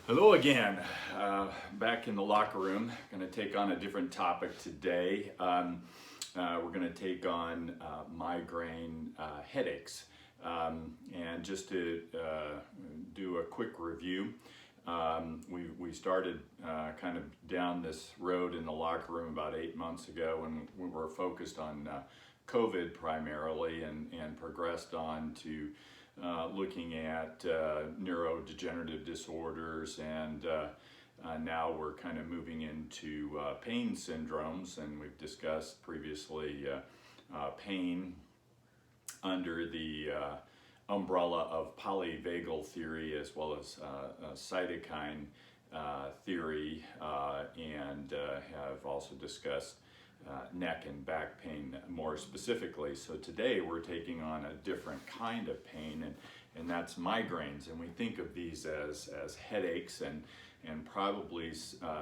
Hello again. Back in the locker room. Going to take on a different topic today. We're going to take on migraine headaches. And just to do a quick review, we started kind of down this road in the locker room about 8 months ago, and we were focused on COVID primarily, and progressed on to looking at neurodegenerative disorders, and now we're kind of moving into pain syndromes, and we've discussed previously pain under the umbrella of polyvagal theory, as well as cytokine theory, and have also discussed neck and back pain more specifically. So today we're taking on a different kind of pain, and that's migraines. And we think of these as headaches, and probably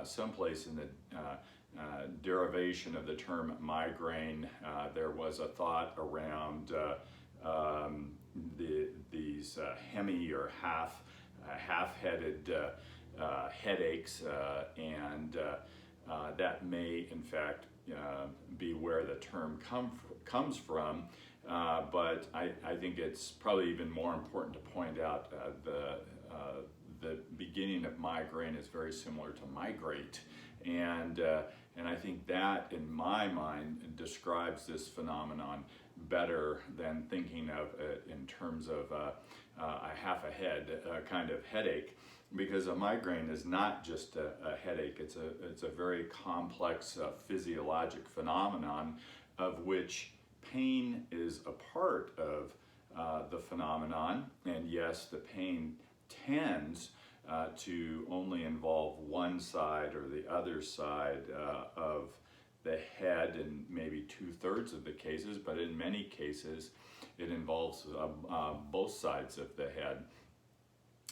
someplace in the derivation of the term migraine, there was a thought around these hemi or half-headed headaches, and that may in fact be where the term comes from, but I think it's probably even more important to point out the beginning of migraine is very similar to migrate, and I think that, in my mind, describes this phenomenon better than thinking of it in terms of a half a head kind of headache. Because a migraine is not just a headache, it's a very complex physiologic phenomenon, of which pain is a part of the phenomenon. And yes, the pain tends to only involve one side or the other side of the head in maybe 2/3 of the cases, but in many cases it involves both sides of the head.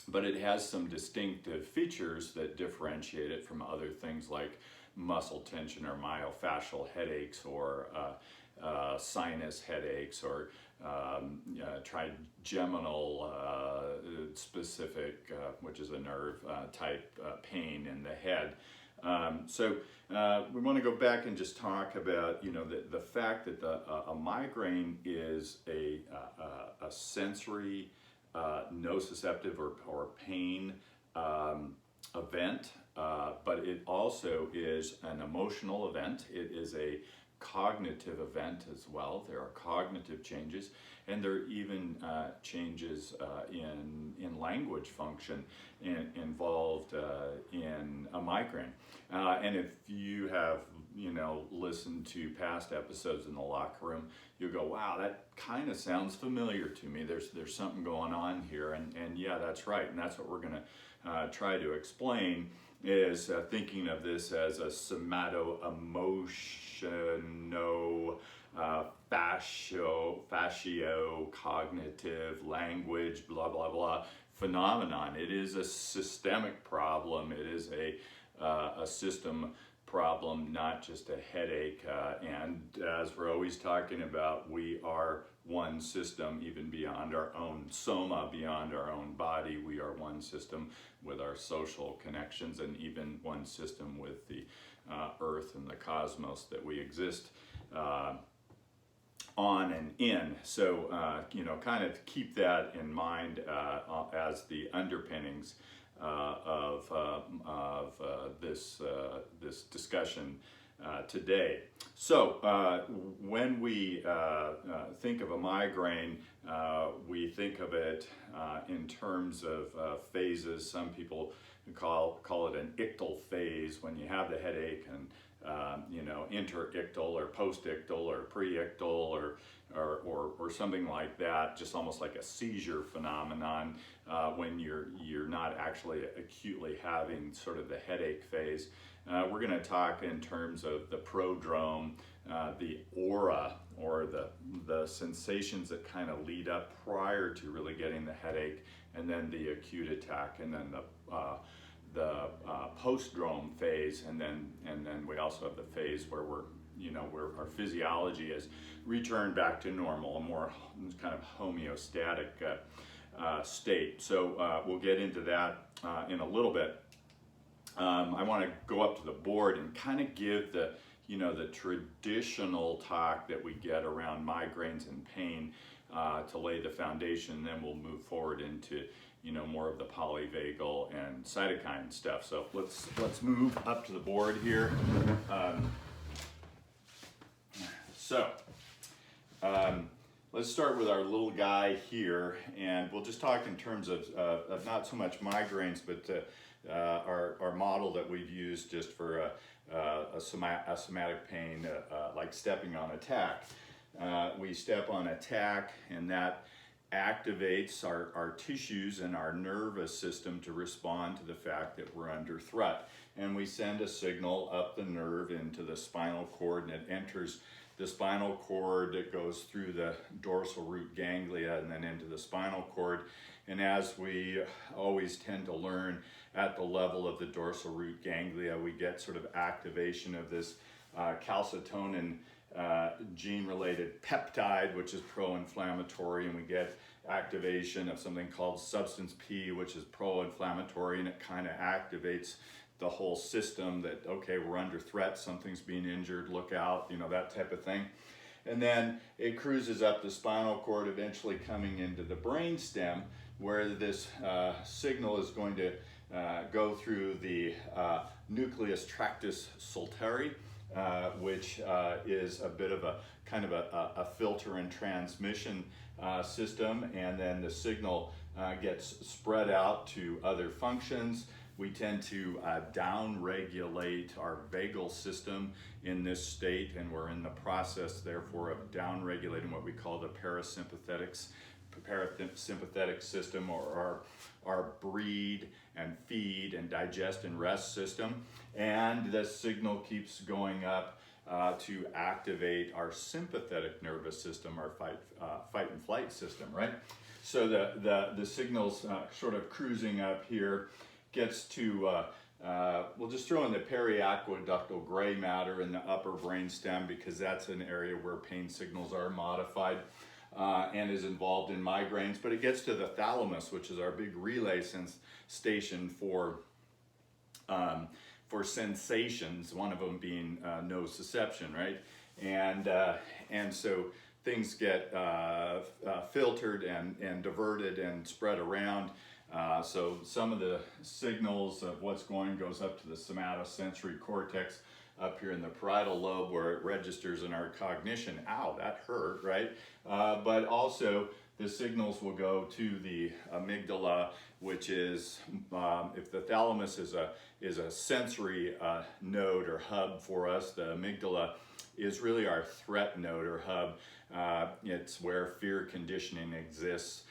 But it has some distinctive features that differentiate it from other things like muscle tension or myofascial headaches, or sinus headaches, or trigeminal specific, which is a nerve type pain in the head. So we want to go back and just talk about, the fact that a migraine is a sensory nociceptive or pain event, but it also is an emotional event. It is a cognitive event as well. There are cognitive changes, and there are even changes in language function involved in a migraine. And if you have listened to past episodes in the locker room, you'll go, wow, that kind of sounds familiar to me. There's something going on here, and yeah, that's right. And that's what we're going to try to explain, is thinking of this as a fascio cognitive language blah blah blah phenomenon. It is a systemic problem. It is a system problem, not just a headache. And as we're always talking about, we are one system, even beyond our own soma, beyond our own body. We are one system with our social connections, and even one system with the earth and the cosmos that we exist on and in. So, kind of keep that in mind as the underpinnings of this discussion today. So when we think of a migraine, we think of it in terms of phases. Some people call it an ictal phase, when you have the headache, and interictal or postictal or preictal or something like that, just almost like a seizure phenomenon when you're not actually acutely having sort of the headache phase. We're going to talk in terms of the prodrome, the aura, or the sensations that kind of lead up prior to really getting the headache, and then the acute attack, and then the postdrome phase, and then we also have the phase where where our physiology has returned back to normal, a more kind of homeostatic state. So we'll get into that in a little bit. I want to go up to the board and kind of give the, the traditional talk that we get around migraines and pain to lay the foundation. Then we'll move forward into, more of the polyvagal and cytokine stuff. So let's move up to the board here. Let's start with our little guy here, and we'll just talk in terms of not so much migraines, but our model that we've used just for a somatic pain, like stepping on a tack. We step on a tack, and that activates our tissues and our nervous system to respond to the fact that we're under threat. And we send a signal up the nerve into the spinal cord, and it enters the spinal cord. It goes through the dorsal root ganglia and then into the spinal cord. And as we always tend to learn at the level of the dorsal root ganglia, we get sort of activation of this calcitonin gene-related peptide, which is pro-inflammatory, and we get activation of something called substance P, which is pro-inflammatory, and it kind of activates the whole system that, okay, we're under threat, something's being injured, look out, that type of thing. And then it cruises up the spinal cord, eventually coming into the brain stem, where this signal is going to go through the nucleus tractus solitari, which is a bit of a kind of a filter and transmission system, and then the signal gets spread out to other functions. We tend to down-regulate our vagal system in this state, and we're in the process, therefore, of down-regulating what we call the parasympathetic system, or our breathe and feed and digest and rest system. And the signal keeps going up to activate our sympathetic nervous system, our fight and flight system, right? So the signal's sort of cruising up here, gets to, we'll just throw in the periaqueductal gray matter in the upper brainstem, because that's an area where pain signals are modified and is involved in migraines. But it gets to the thalamus, which is our big relay station for sensations, one of them being nociception, right? And so things get filtered and diverted and spread around. So some of the signals of what's going goes up to the somatosensory cortex up here in the parietal lobe, where it registers in our cognition. Ow, that hurt, right? But also the signals will go to the amygdala, which is, if the thalamus is a sensory node or hub for us, the amygdala is really our threat node or hub. It's where fear conditioning exists.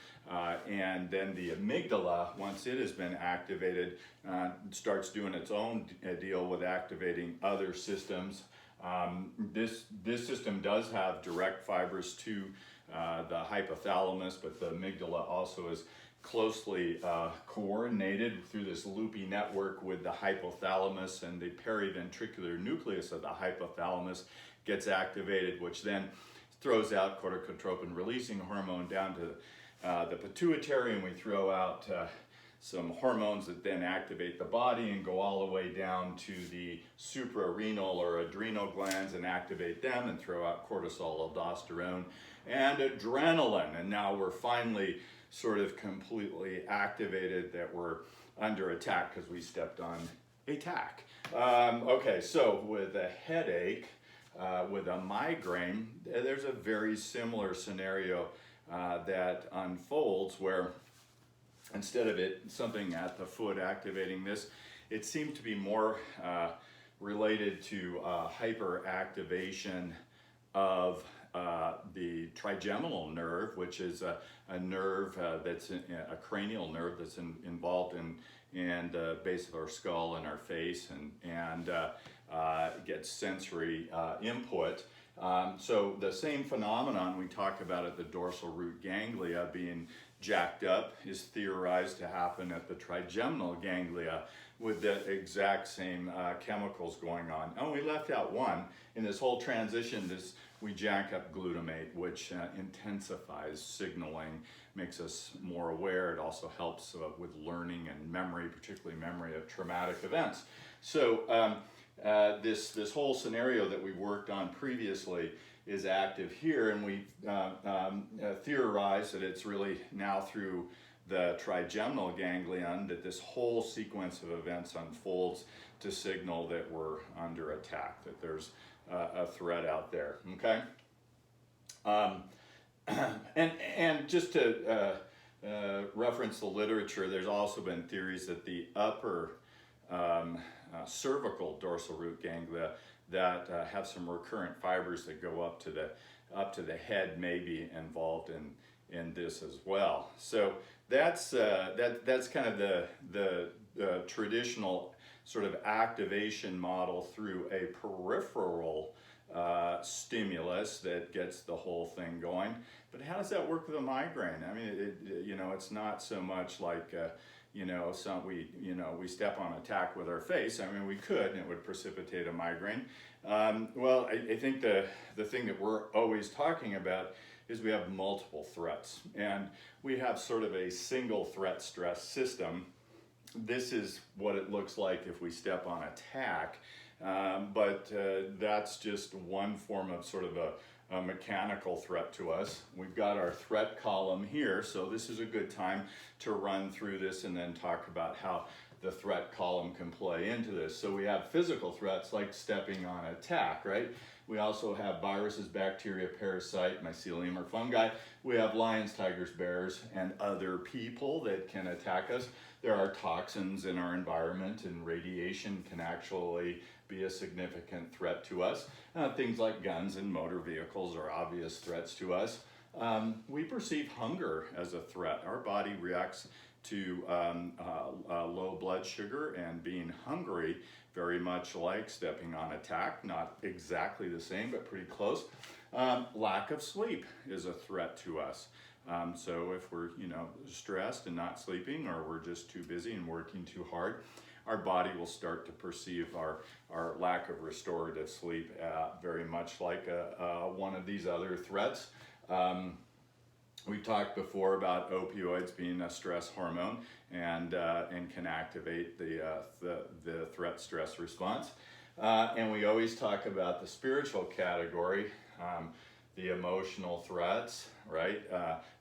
And then the amygdala, once it has been activated, starts doing its own deal with activating other systems. This system does have direct fibers to the hypothalamus, but the amygdala also is closely coordinated through this loopy network with the hypothalamus, and the periventricular nucleus of the hypothalamus gets activated, which then throws out corticotropin releasing hormone down to the pituitary, and we throw out some hormones that then activate the body and go all the way down to the suprarenal or adrenal glands and activate them and throw out cortisol, aldosterone, and adrenaline. And now we're finally sort of completely activated that we're under attack because we stepped on a tack. Okay, so with a headache, with a migraine, there's a very similar scenario that unfolds, where instead of it something at the foot activating this, it seemed to be more related to hyperactivation of the trigeminal nerve, which is a nerve that's a cranial nerve that's involved in the base of our skull and our face, and gets sensory input. So the same phenomenon we talk about at the dorsal root ganglia being jacked up is theorized to happen at the trigeminal ganglia with the exact same chemicals going on. Oh, we left out one. In this whole transition, we jack up glutamate, which intensifies signaling makes us more aware. It also helps with learning and memory, particularly memory of traumatic events. So this whole scenario that we worked on previously is active here, and we theorize that it's really now through the trigeminal ganglion that this whole sequence of events unfolds to signal that we're under attack, that there's a threat out there, okay? And just to reference the literature, there's also been theories that the upper cervical dorsal root ganglia that have some recurrent fibers that go up to the head may be involved in this as well. So that's kind of the traditional sort of activation model through a peripheral stimulus that gets the whole thing going. But how does that work with a migraine? I mean, it's not so much like we step on a tack with our face. I mean, we could, and it would precipitate a migraine. Well, I think the thing that we're always talking about is we have multiple threats, and we have sort of a single threat stress system. This is what it looks like if we step on a tack, but that's just one form of sort of a mechanical threat to us. We've got our threat column here, so this is a good time to run through this and then talk about how the threat column can play into this. So we have physical threats like stepping on a tack, right? We also have viruses, bacteria, parasite, mycelium, or fungi. We have lions, tigers, bears, and other people that can attack us. There are toxins in our environment, and radiation can actually be a significant threat to us. Things like guns and motor vehicles are obvious threats to us. We perceive hunger as a threat. Our body reacts to low blood sugar and being hungry very much like stepping on a tack, not exactly the same, but pretty close. Lack of sleep is a threat to us. So if we're stressed and not sleeping, or we're just too busy and working too hard, our body will start to perceive our lack of restorative sleep very much like one of these other threats. We've talked before about opioids being a stress hormone and can activate the threat stress response. And we always talk about the spiritual category, the emotional threats, right?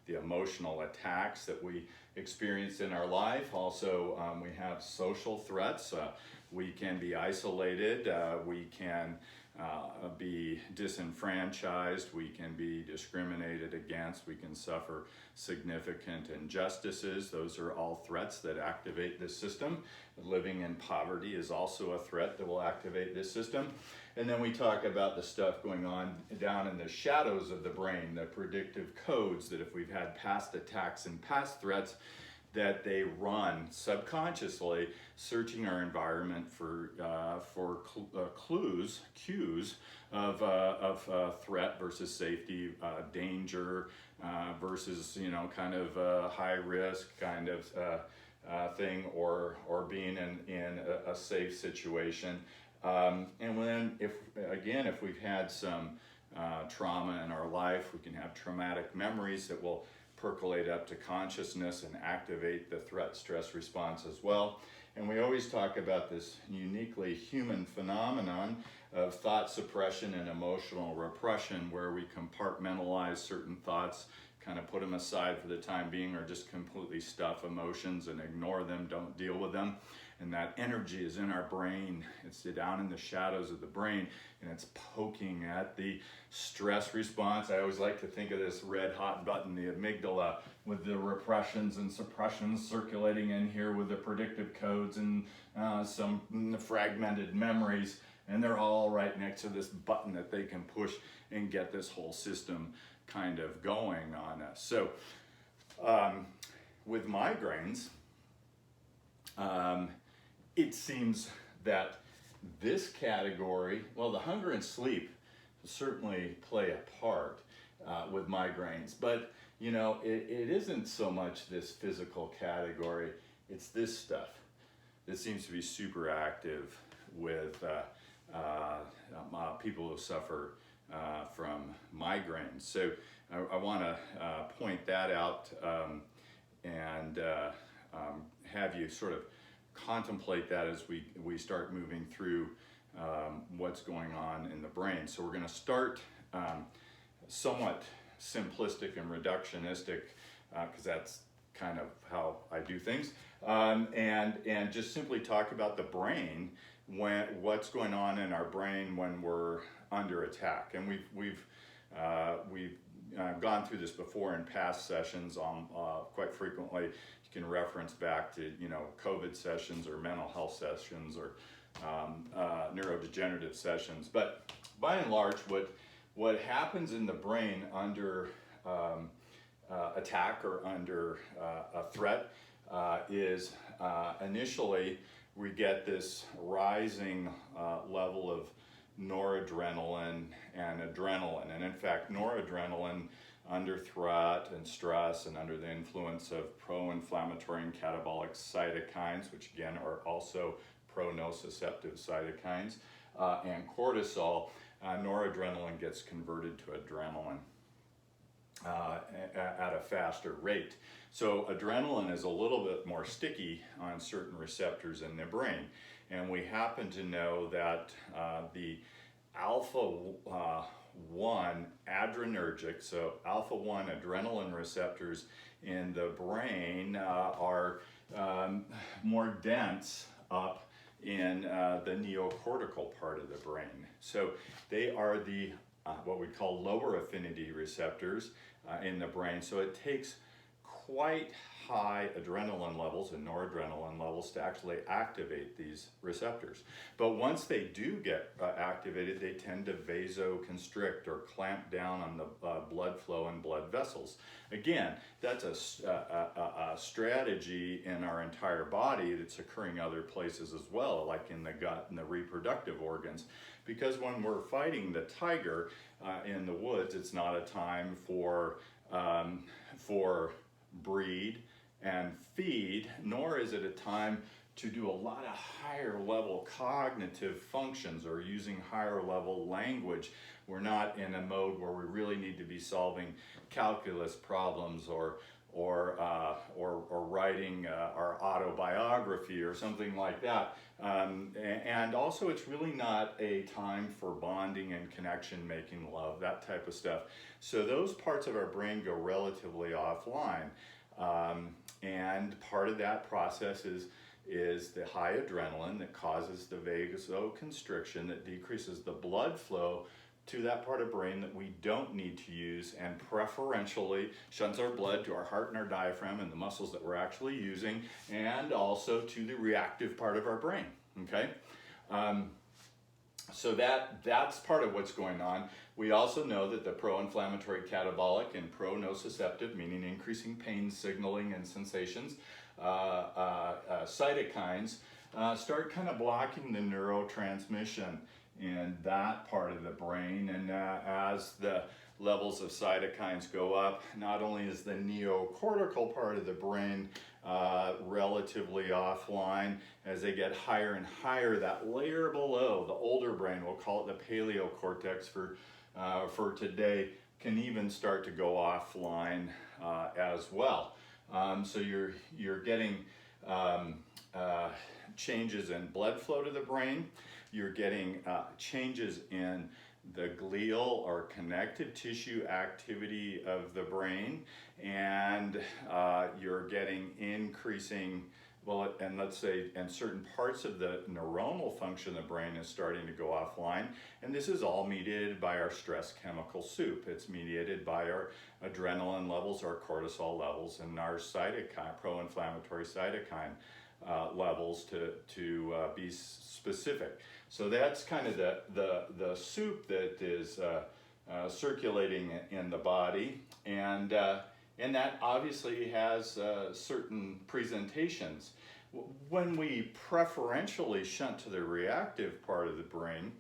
The emotional attacks that we experience in our life. Also, we have social threats. We can be isolated. We can be disenfranchised. We can be discriminated against. We can suffer significant injustices. Those are all threats that activate this system. Living in poverty is also a threat that will activate this system. And then we talk about the stuff going on down in the shadows of the brain, the predictive codes that if we've had past attacks and past threats, that they run subconsciously, searching our environment for cues of threat versus safety, danger versus kind of high risk kind of thing, or being in a safe situation. And then if we've had some trauma in our life, we can have traumatic memories that will percolate up to consciousness and activate the threat stress response as well. And we always talk about this uniquely human phenomenon of thought suppression and emotional repression, where we compartmentalize certain thoughts, kind of put them aside for the time being, or just completely stuff emotions and ignore them, don't deal with them. And that energy is in our brain. It's down in the shadows of the brain, and it's poking at the stress response. I always like to think of this red hot button, the amygdala, with the repressions and suppressions circulating in here with the predictive codes and some fragmented memories. And they're all right next to this button that they can push and get this whole system kind of going on us. So with migraines, it seems that this category, well, the hunger and sleep certainly play a part with migraines, but it isn't so much this physical category, it's this stuff that seems to be super active with people who suffer from migraines. So I want to point that out and have you sort of contemplate that as we start moving through what's going on in the brain. So we're going to start somewhat simplistic and reductionistic because that's kind of how I do things, and just simply talk about the brain, what's going on in our brain when we're under attack. And we've gone through this before in past sessions quite frequently. You can reference back to COVID sessions or mental health sessions or neurodegenerative sessions. But by and large, what happens in the brain under attack or under a threat is initially we get this rising level of noradrenaline and adrenaline. And in fact, noradrenaline under threat and stress and under the influence of pro-inflammatory and catabolic cytokines, which again are also pro-nociceptive cytokines, and cortisol, noradrenaline gets converted to adrenaline at a faster rate. So adrenaline is a little bit more sticky on certain receptors in the brain. And we happen to know that the alpha-1 adrenergic, so alpha-1 adrenaline receptors in the brain are more dense up in the neocortical part of the brain. So they are the what we call lower affinity receptors in the brain. So it takes quite high adrenaline levels and noradrenaline levels to actually activate these receptors. But once they do get activated, they tend to vasoconstrict or clamp down on the blood flow and blood vessels. Again, that's a strategy in our entire body that's occurring other places as well, like in the gut and the reproductive organs. Because when we're fighting the tiger in the woods, it's not a time for breed and feed, nor is it a time to do a lot of higher level cognitive functions or using higher level language. We're not in a mode where we really need to be solving calculus problems or writing our autobiography or something like that. And also it's really not a time for bonding and connection, making love, that type of stuff. So those parts of our brain go relatively offline. And part of that process is the high adrenaline that causes the vasoconstriction that decreases the blood flow to that part of brain that we don't need to use, and preferentially shunts our blood to our heart and our diaphragm and the muscles that we're actually using, and also to the reactive part of our brain, okay? So that's part of what's going on. We also know that the pro-inflammatory catabolic and pro-nociceptive, meaning increasing pain signaling and sensations, cytokines start kind of blocking the neurotransmission in that part of the brain. And as the levels of cytokines go up, not only is the neocortical part of the brain relatively offline, as they get higher and higher, that layer below, the older brain, we'll call it the paleocortex for today, can even start to go offline as well. So you're getting changes in blood flow to the brain. You're getting changes in the glial or connective tissue activity of the brain, and you're getting increasing, and let's say, and certain parts of the neuronal function of the brain is starting to go offline. And this is all mediated by our stress chemical soup. It's mediated by our adrenaline levels, our cortisol levels, and our cytokine, pro-inflammatory cytokine levels to be specific. So that's kind of the soup that is circulating in the body, and that obviously has certain presentations. When we preferentially shunt to the reactive part of the brain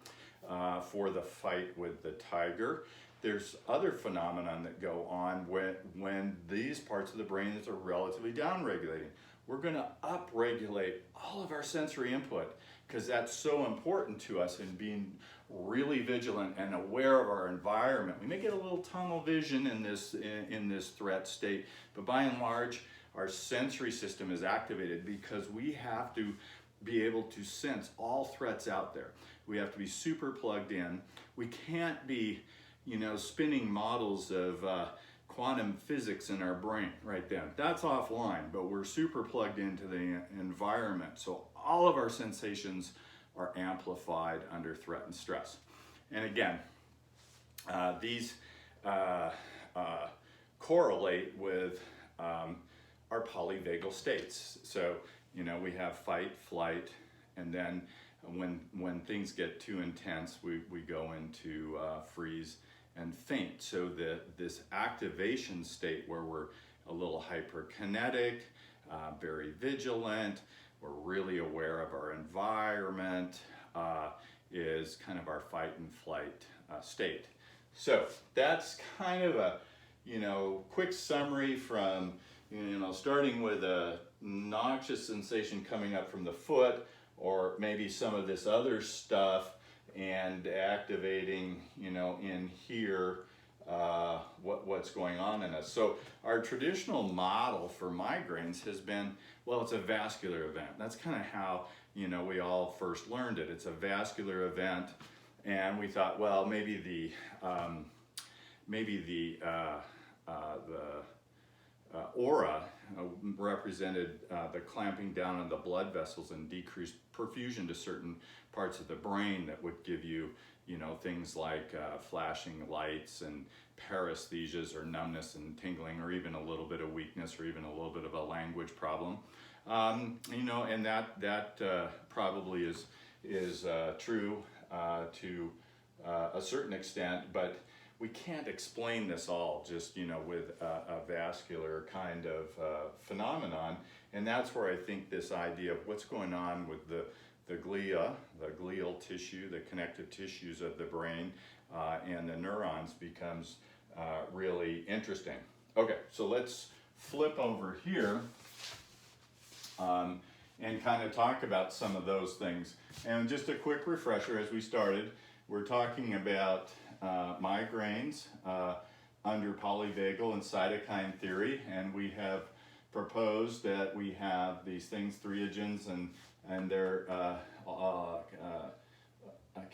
for the fight with the tiger, there's other phenomenon that go on when these parts of the brain that are relatively downregulating. we're going to upregulate all of our sensory input, because that's so important to us in being really vigilant and aware of our environment. We may get a little tunnel vision in this threat state, but by and large, our sensory system is activated because we have to be able to sense all threats out there. We have to be super plugged in. We can't be, spinning models of quantum physics in our brain right then. That's offline, but we're super plugged into the environment. So all of our sensations are amplified under threat and stress. And again, these correlate with our polyvagal states. So, we have fight, flight, and then when things get too intense, we go into freeze and faint. So this activation state where we're a little hyperkinetic, very vigilant, we're really aware of our environment, is kind of our fight and flight state. So that's kind of a quick summary from starting with a noxious sensation coming up from the foot, or maybe some of this other stuff, and activating, in here, what's going on in us. So our traditional model for migraines has been, well, it's a vascular event. That's kind of how, we all first learned it. It's a vascular event, and we thought, well, maybe the aura represented the clamping down on the blood vessels and decreased perfusion to certain parts of the brain that would give you, things like flashing lights and paresthesias, or numbness and tingling, or even a little bit of weakness, or even a little bit of a language problem. And that probably is true to a certain extent, but we can't explain this all just, with a vascular kind of phenomenon. And that's where I think this idea of what's going on with the glia, the glial tissue, the connective tissues of the brain, and the neurons becomes really interesting. Okay, so let's flip over here and kind of talk about some of those things. And just a quick refresher as we started, we're talking about migraines under polyvagal and cytokine theory, and we have proposed that we have these things, threogens, and their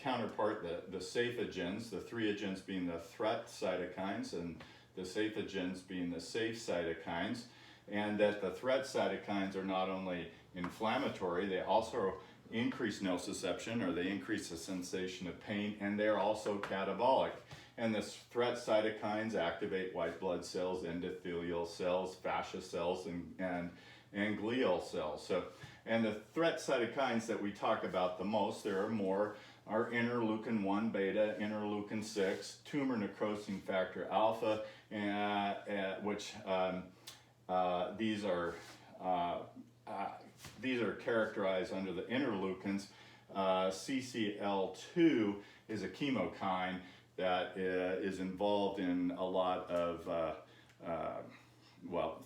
counterpart, the saphogens, the threogens being the threat cytokines, and the saphogens being the safe cytokines, and that the threat cytokines are not only inflammatory, they also increase nociception, or they increase the sensation of pain, and they're also catabolic. And the threat cytokines activate white blood cells, endothelial cells, fascia cells, and glial cells. So, and the threat cytokines that we talk about the most, there are more, are interleukin 1 beta, interleukin 6, tumor necrosing factor alpha, which these are characterized under the interleukins. CCL2 is a chemokine that is involved in a lot of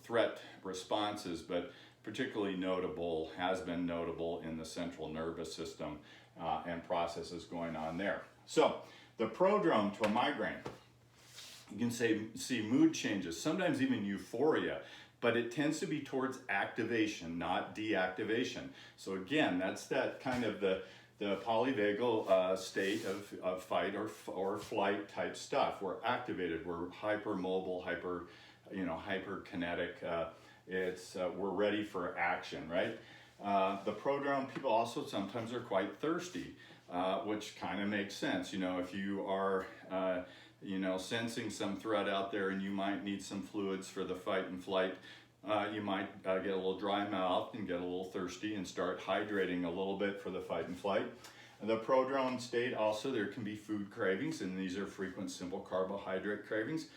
threat responses, but particularly notable, has been notable in the central nervous system and processes going on there. So the prodrome to a migraine, you can see mood changes, sometimes even euphoria, but it tends to be towards activation, not deactivation. So again, that's that kind of the polyvagal state of fight or flight type stuff. We're activated, we're hypermobile, hyperkinetic. We're ready for action, right? The prodrome people also sometimes are quite thirsty, which kind of makes sense. If you are sensing some threat out there and you might need some fluids for the fight and flight, you might get a little dry mouth and get a little thirsty and start hydrating a little bit for the fight and flight. The prodrome state also, there can be food cravings, and these are frequent simple carbohydrate cravings.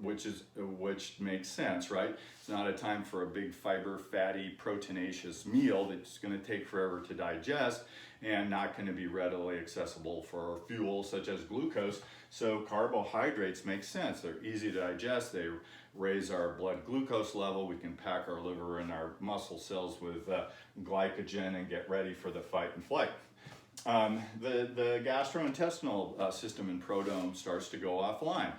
which makes sense, right? It's not a time for a big fiber, fatty, proteinaceous meal that's going to take forever to digest and not going to be readily accessible for fuel such as glucose. So carbohydrates make sense. They're easy to digest. They raise our blood glucose level. We can pack our liver and our muscle cells with glycogen and get ready for the fight and flight. The gastrointestinal system in prodrome starts to go offline.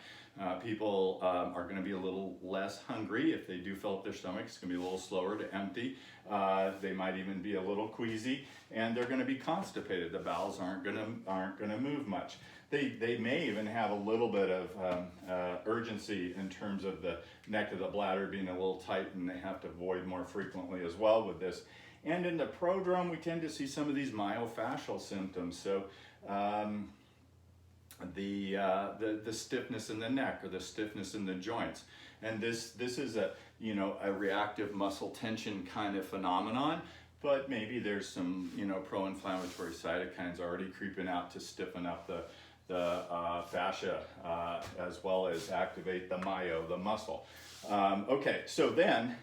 People are going to be a little less hungry. If they do fill up their stomach, it's going to be a little slower to empty. They might even be a little queasy, and they're going to be constipated. The bowels aren't going to move much. They may even have a little bit of urgency in terms of the neck of the bladder being a little tight, and they have to void more frequently as well with this. And in the prodrome, we tend to see some of these myofascial symptoms. So the stiffness in the neck or the stiffness in the joints. And this is a reactive muscle tension kind of phenomenon, but maybe there's some pro-inflammatory cytokines already creeping out to stiffen up the fascia as well as activate the the muscle. Okay, so then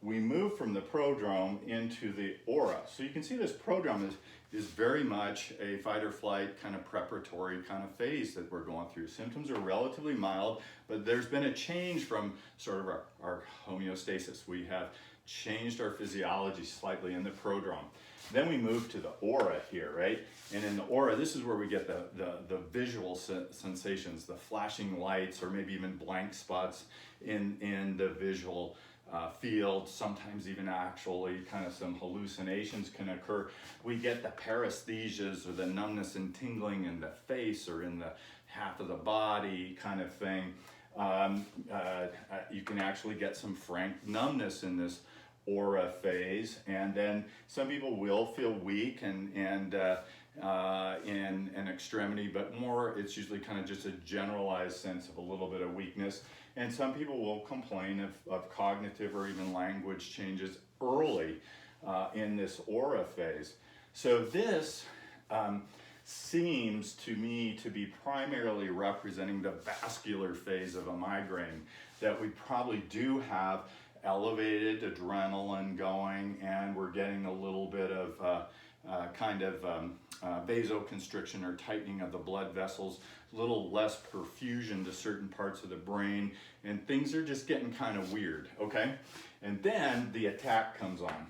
we move from the prodrome into the aura. So you can see this prodrome is very much a fight or flight kind of preparatory kind of phase that we're going through. Symptoms are relatively mild, but there's been a change from sort of our homeostasis. We have changed our physiology slightly in the prodrome. Then we move to the aura here, right? And in the aura, this is where we get the visual sensations, the flashing lights, or maybe even blank spots in the visual field. Sometimes even actually kind of some hallucinations can occur. We get the paresthesias or the numbness and tingling in the face or in the half of the body kind of thing. You can actually get some frank numbness in this aura phase, and then some people will feel weak and in an extremity, but more it's usually kind of just a generalized sense of a little bit of weakness. And some people will complain of cognitive or even language changes early in this aura phase. So this seems to me to be primarily representing the vascular phase of a migraine, that we probably do have elevated adrenaline going, and we're getting a little bit of vasoconstriction or tightening of the blood vessels, a little less perfusion to certain parts of the brain, and things are just getting kind of weird, okay? And then the attack comes on.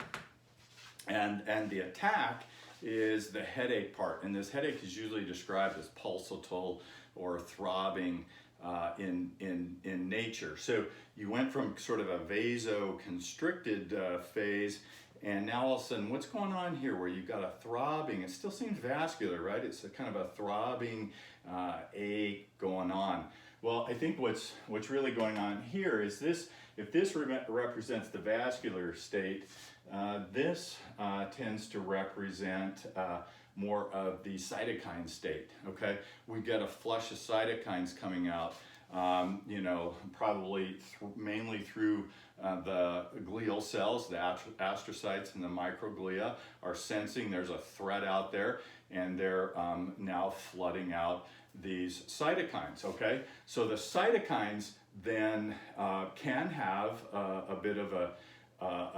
And the attack is the headache part, and this headache is usually described as pulsatile or throbbing in nature. So you went from sort of a vasoconstricted phase, and now all of a sudden, what's going on here where you've got a throbbing? It still seems vascular, right? It's a kind of a throbbing ache going on. Well, I think what's really going on here is this. If this represents the vascular state, this tends to represent more of the cytokine state, okay? We get a flush of cytokines coming out, probably mainly through the glial cells. The astrocytes and the microglia are sensing there's a threat out there, and they're now flooding out these cytokines, okay? So the cytokines then can have a bit of a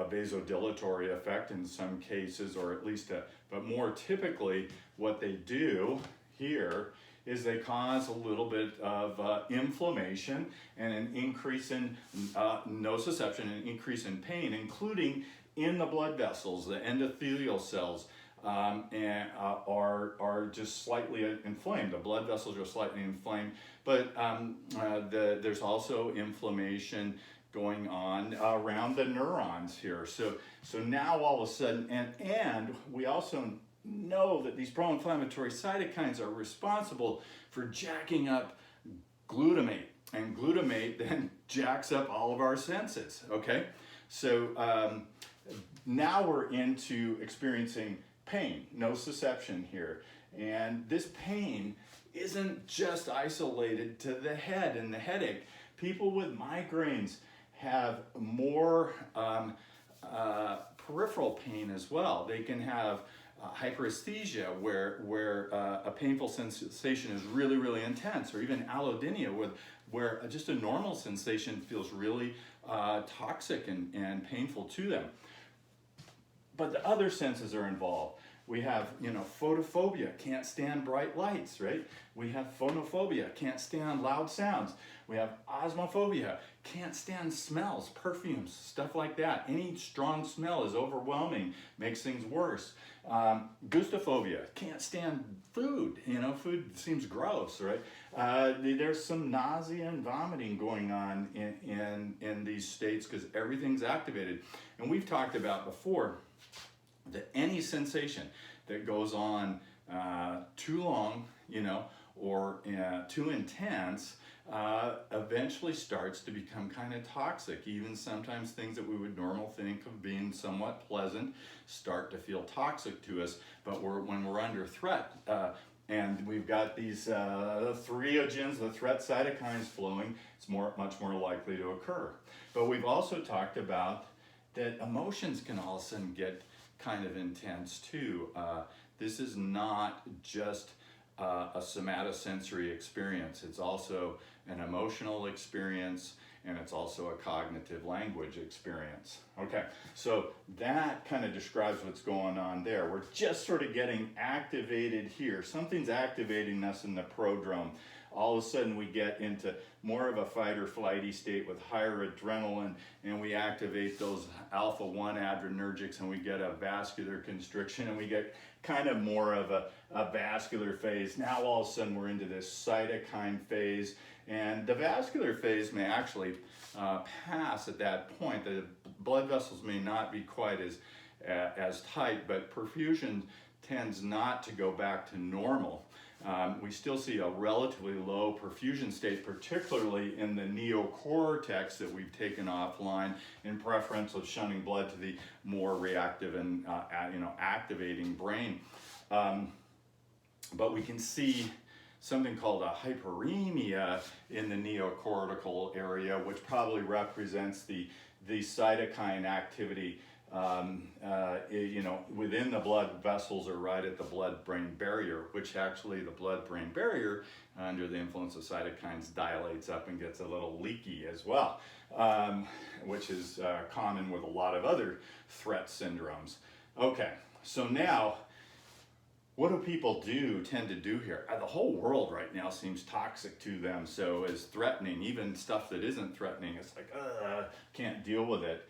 vasodilatory effect in some cases, or at least but more typically what they do here is they cause a little bit of inflammation and an increase in nociception, an increase in pain, including in the blood vessels. The endothelial cells are just slightly inflamed. The blood vessels are slightly inflamed, but there's also inflammation going on around the neurons here. So now all of a sudden, and we also know that these pro-inflammatory cytokines are responsible for jacking up glutamate, and glutamate then jacks up all of our senses, okay? So now we're into experiencing pain, nociception here, and this pain isn't just isolated to the head and the headache. People with migraines have more peripheral pain as well. They can have hyperesthesia, where a painful sensation is really, really intense, or even allodynia, where where just a normal sensation feels really toxic and painful to them. But the other senses are involved. We have, photophobia, can't stand bright lights, right? We have phonophobia, can't stand loud sounds. We have osmophobia, can't stand smells, perfumes, stuff like that. Any strong smell is overwhelming, makes things worse. Gustophobia, can't stand food. Food seems gross, right? There's some nausea and vomiting going on in these states because everything's activated. And we've talked about before that any sensation that goes on too long, or too intense, eventually starts to become kind of toxic. Even sometimes things that we would normally think of being somewhat pleasant start to feel toxic to us. But when we're under threat, and we've got these threogens, the threat cytokines flowing, it's much more likely to occur. But we've also talked about that emotions can all of a sudden get kind of intense too. This is not just a somatosensory experience. It's also an emotional experience, and it's also a cognitive language experience. Okay, so that kind of describes what's going on there. We're just sort of getting activated here. Something's activating us in the prodrome. All of a sudden we get into more of a fight or flighty state with higher adrenaline, and we activate those alpha-1 adrenergics, and we get a vascular constriction, and we get kind of more of a vascular phase. Now all of a sudden we're into this cytokine phase, and the vascular phase may actually pass at that point. The blood vessels may not be quite as tight, but perfusion tends not to go back to normal. We still see a relatively low perfusion state, particularly in the neocortex that we've taken offline in preference of shunning blood to the more reactive and activating brain. But we can see something called a hyperemia in the neocortical area, which probably represents the cytokine activity within the blood vessels or right at the blood-brain barrier, which actually the blood-brain barrier under the influence of cytokines dilates up and gets a little leaky as well, which is common with a lot of other threat syndromes. Okay, so now what do people tend to do here? The whole world right now seems toxic to them, so is threatening. Even stuff that isn't threatening, it's like, can't deal with it.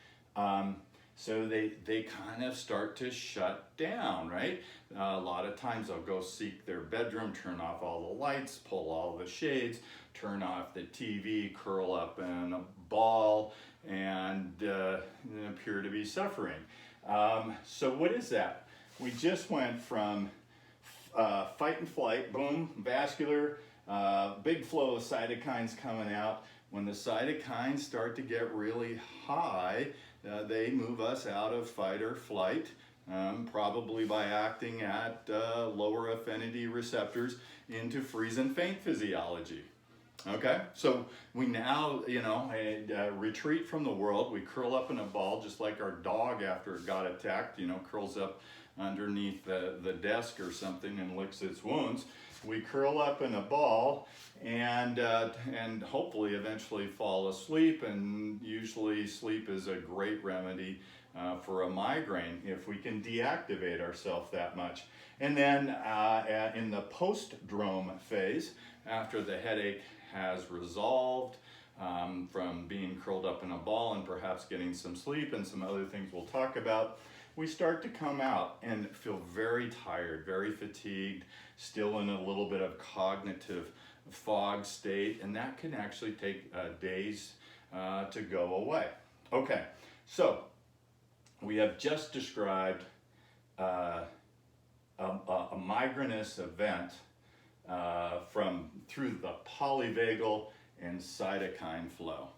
So they kind of start to shut down, right? A lot of times they'll go seek their bedroom, turn off all the lights, pull all the shades, turn off the TV, curl up in a ball, and appear to be suffering. So what is that? We just went from fight and flight, boom, vascular, big flow of cytokines coming out. When the cytokines start to get really high, they move us out of fight or flight, probably by acting at lower affinity receptors into freeze and faint physiology. Okay, so we now, retreat from the world. We curl up in a ball just like our dog after it got attacked, curls up underneath the desk or something and licks its wounds. We curl up in a ball and hopefully eventually fall asleep, and usually sleep is a great remedy for a migraine if we can deactivate ourselves that much. And then in the post-drome phase, after the headache has resolved from being curled up in a ball and perhaps getting some sleep and some other things we'll talk about, we start to come out and feel very tired, very fatigued, still in a little bit of cognitive fog state, and that can actually take days to go away. Okay, so we have just described a migrainous event through the polyvagal and cytokine flow.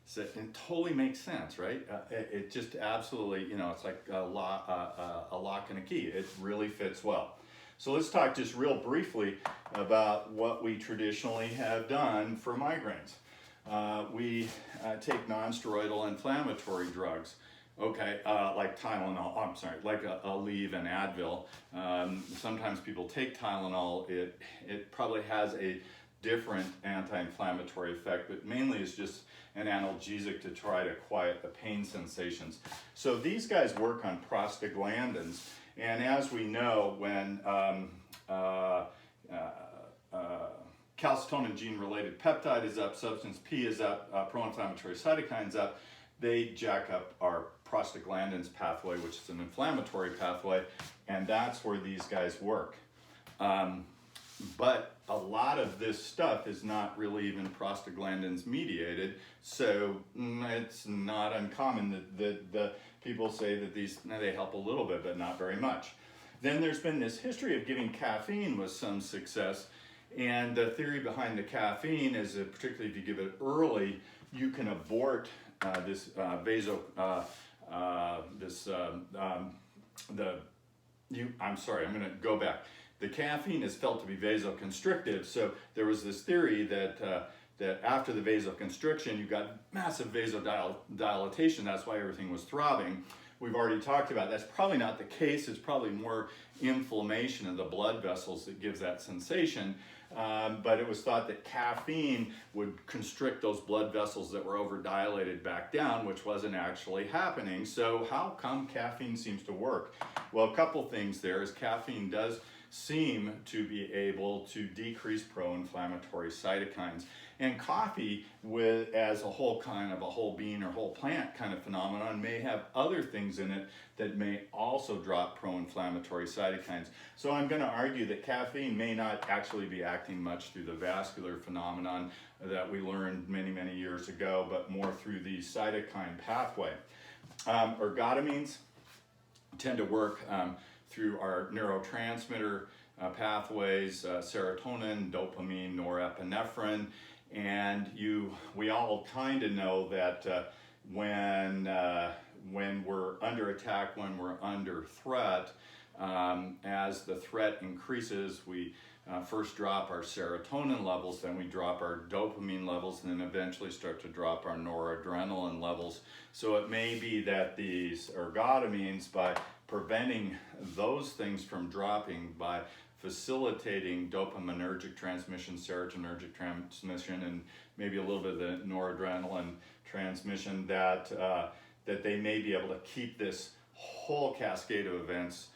So it totally makes sense, right? It just absolutely, it's like a lock and a key. It really fits well. So let's talk just real briefly about what we traditionally have done for migraines. We take non-steroidal inflammatory drugs, okay, like Tylenol, like Aleve and Advil. Sometimes people take Tylenol. It probably has a different anti-inflammatory effect, but mainly is just an analgesic to try to quiet the pain sensations. So these guys work on prostaglandins, and as we know, when calcitonin gene-related peptide is up, substance P is up, pro-inflammatory cytokines up, they jack up our prostaglandins pathway, which is an inflammatory pathway, and that's where these guys work. But a lot of this stuff is not really even prostaglandins mediated, so it's not uncommon that the people say that they help a little bit, but not very much. Then there's been this history of giving caffeine with some success, and the theory behind the caffeine is that particularly if you give it early, you can abort I'm sorry, I'm going to go back. The caffeine is felt to be vasoconstrictive, so there was this theory that that after the vasoconstriction, you got massive vasodilatation. That's why everything was throbbing. We've already talked about that's probably not the case. It's probably more inflammation of the blood vessels that gives that sensation. But it was thought that caffeine would constrict those blood vessels that were overdilated back down, which wasn't actually happening. So how come caffeine seems to work? Well, a couple things there is caffeine does seem to be able to decrease pro-inflammatory cytokines. And coffee, as a whole kind of a whole bean or whole plant kind of phenomenon, may have other things in it that may also drop pro-inflammatory cytokines. So I'm going to argue that caffeine may not actually be acting much through the vascular phenomenon that we learned many, many years ago, but more through the cytokine pathway. Ergotamines tend to work through our neurotransmitter pathways, serotonin, dopamine, norepinephrine, and we all kind of know that when we're under attack, when we're under threat, as the threat increases, we first drop our serotonin levels, then we drop our dopamine levels, and then eventually start to drop our noradrenaline levels. So it may be that these ergotamines, by preventing those things from dropping, by facilitating dopaminergic transmission, serotonergic transmission, and maybe a little bit of the noradrenaline transmission, that they may be able to keep this whole cascade of events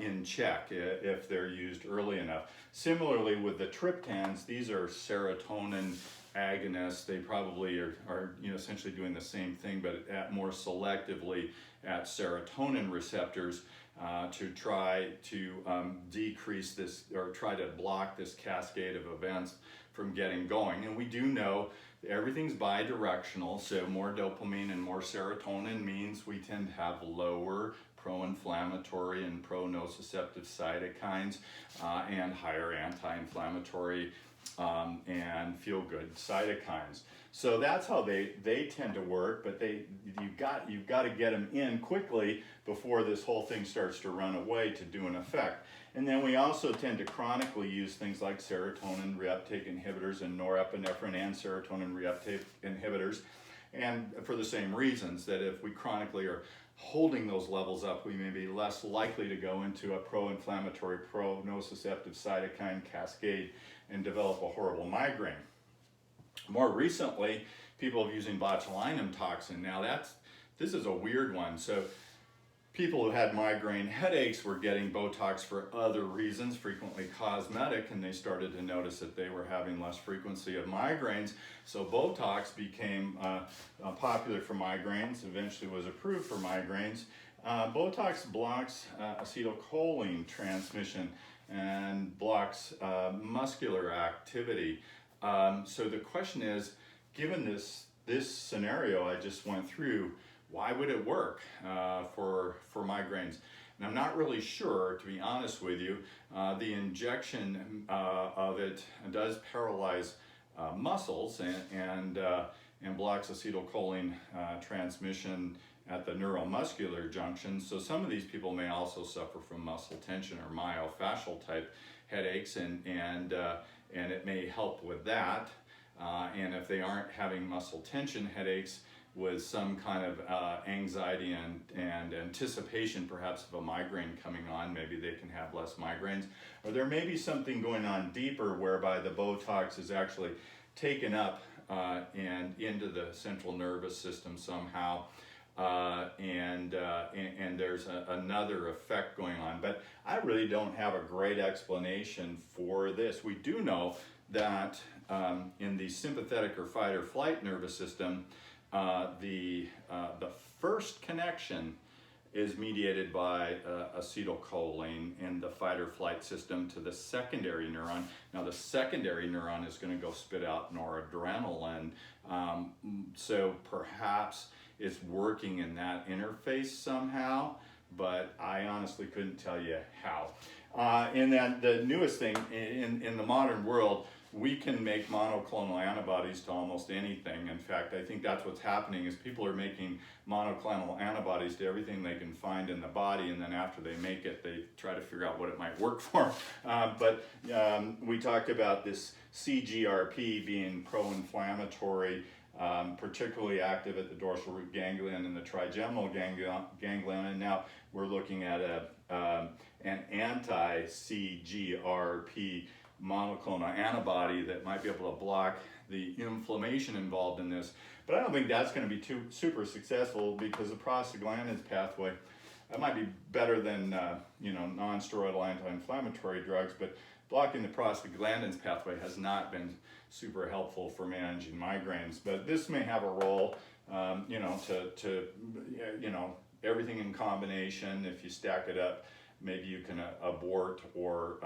in check if they're used early enough. Similarly with the triptans, these are serotonin agonists. They probably are essentially doing the same thing, but more selectively at serotonin receptors to try to decrease this, or try to block this cascade of events from getting going. And we do know everything's bidirectional, so more dopamine and more serotonin means we tend to have lower pro-inflammatory and pro-nociceptive cytokines and higher anti-inflammatory and feel-good cytokines. So that's how they tend to work, but you've got to get them in quickly before this whole thing starts to run away to do an effect. And then we also tend to chronically use things like serotonin reuptake inhibitors and norepinephrine and serotonin reuptake inhibitors, and for the same reasons, that if we chronically are holding those levels up, we may be less likely to go into a pro-inflammatory, pro-nociceptive cytokine cascade and develop a horrible migraine. More recently, people have using botulinum toxin. Now this is a weird one. So people who had migraine headaches were getting Botox for other reasons, frequently cosmetic, and they started to notice that they were having less frequency of migraines. So Botox became popular for migraines, eventually was approved for migraines. Botox blocks acetylcholine transmission and blocks muscular activity. So the question is, given this scenario I just went through, why would it work for migraines? And I'm not really sure, to be honest with you. The injection of it does paralyze muscles and blocks acetylcholine transmission at the neuromuscular junction. So some of these people may also suffer from muscle tension or myofascial type headaches, and it may help with that. And if they aren't having muscle tension headaches, with some kind of anxiety and anticipation perhaps of a migraine coming on. Maybe they can have less migraines. Or there may be something going on deeper whereby the Botox is actually taken up and into the central nervous system somehow. And there's another effect going on. But I really don't have a great explanation for this. We do know that in the sympathetic or fight or flight nervous system, the first connection is mediated by acetylcholine in the fight or flight system to the secondary neuron. Now the secondary neuron is going to go spit out noradrenaline, so perhaps it's working in that interface somehow, but I honestly couldn't tell you how. And then the newest thing in the modern world, we can make monoclonal antibodies to almost anything. In fact, I think that's what's happening is people are making monoclonal antibodies to everything they can find in the body, and then after they make it, they try to figure out what it might work for. But we talked about this CGRP being pro-inflammatory, particularly active at the dorsal root ganglion and the trigeminal ganglion, and now we're looking at an anti-CGRP monoclonal antibody that might be able to block the inflammation involved in this. But I don't think that's going to be super successful, because the prostaglandins pathway, that might be better than non-steroidal anti-inflammatory drugs, but blocking the prostaglandins pathway has not been super helpful for managing migraines. But this may have a role, everything in combination. If you stack it up, maybe you can abort or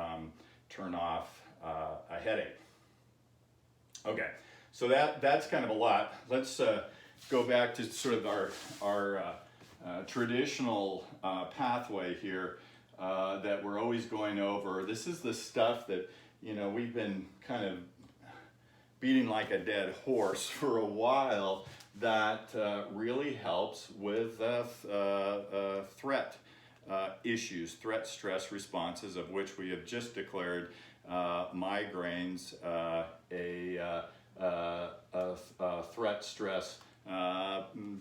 turn off a headache. Okay, so that's kind of a lot. Let's go back to sort of our traditional pathway here that we're always going over. This is the stuff that we've been kind of beating like a dead horse for a while, that really helps with threat issues, threat stress responses, of which we have just declared migraines a threat stress